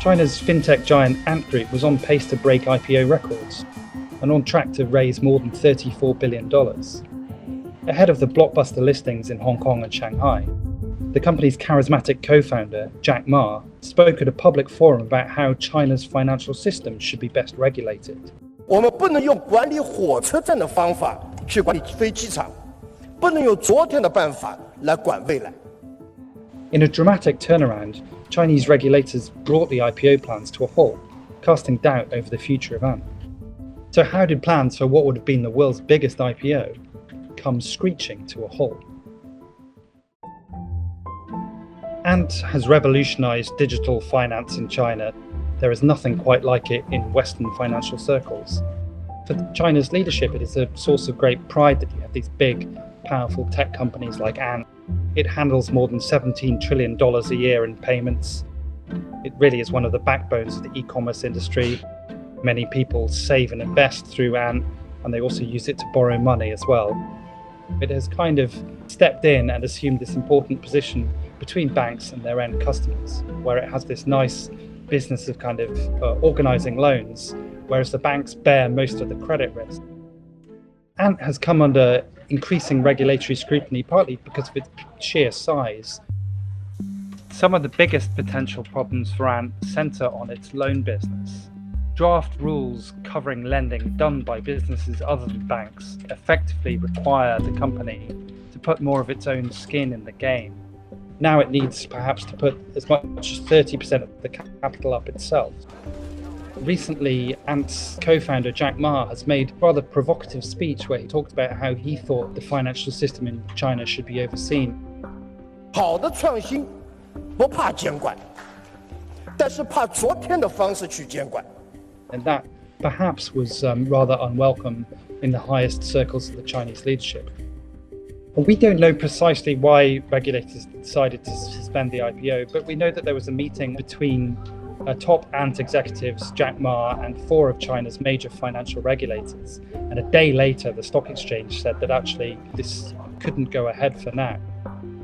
China's fintech giant Ant Group was on pace to break IPO records and on track to raise more than $34 billion. Ahead of the blockbuster listings in Hong Kong and Shanghai, the company's charismatic co-founder, Jack Ma, spoke at a public forum about how China's financial system should be best regulated. 我们不能用管理火车站的方法去管理飞机场，不能用昨天的办法来管未来。 In a dramatic turnaround, Chinese regulators brought the IPO plans to a halt, casting doubt over the future of Ant. So how did plans for what would have been the world's biggest IPO come screeching to a halt? Ant has revolutionized digital finance in China. There is nothing quite like it in Western financial circles. For China's leadership, it is a source of great pride that you have these big, powerful tech companies like Ant. It handles more than $17 trillion a year in payments. It really is one of the backbones of the e-commerce industry. Many people save and invest through Ant, and they also use it to borrow money as well. It has kind of stepped in and assumed this important position between banks and their end customers, where it has this nice business of kind of organizing loans, whereas the banks bear most of the credit risk. Ant has come under increasing regulatory scrutiny, partly because of its sheer size. Some of the biggest potential problems for Ant centre on its loan business. Draft rules covering lending done by businesses other than banks effectively require the company to put more of its own skin in the game. Now it needs perhaps to put as much as 30% of the capital up itself. Recently, Ant's co-founder Jack Ma has made a rather provocative speech where he talked about how he thought the financial system in China should be overseen. 好的创新不怕监管，但是怕昨天的方式去监管。 And that perhaps was rather unwelcome in the highest circles of the Chinese leadership. We don't know precisely why regulators decided to suspend the IPO, but we know that there was a meeting between top Ant executives, Jack Ma, and 4 of China's major financial regulators. And a day later, the stock exchange said that actually this couldn't go ahead for now.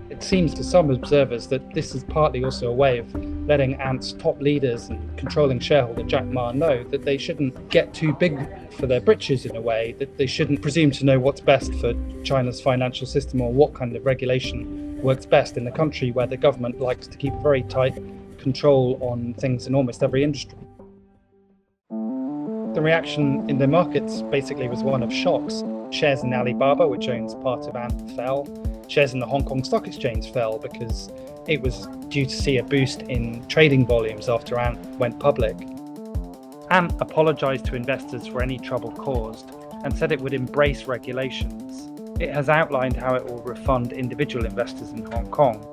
It seems to some observers that this is partly also a way of letting Ant's top leaders and controlling shareholder Jack Ma know that they shouldn't get too big for their britches in a way, that they shouldn't presume to know what's best for China's financial system or what kind of regulation works best in a country where the government likes to keep very tight control on things in almost every industry. The reaction in the markets basically was one of shocks. Shares in Alibaba, which owns part of Ant, fell. Shares in the Hong Kong Stock Exchange fell because it was due to see a boost in trading volumes after Ant went public. Ant apologised to investors for any trouble caused and said it would embrace regulations. It has outlined how it will refund individual investors in Hong Kong.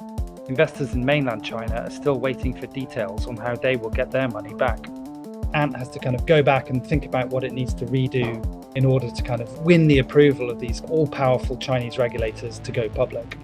Investors in mainland China are still waiting for details on how they will get their money back. Ant has to kind of go back and think about what it needs to redo in order to kind of win the approval of these all-powerful Chinese regulators to go public.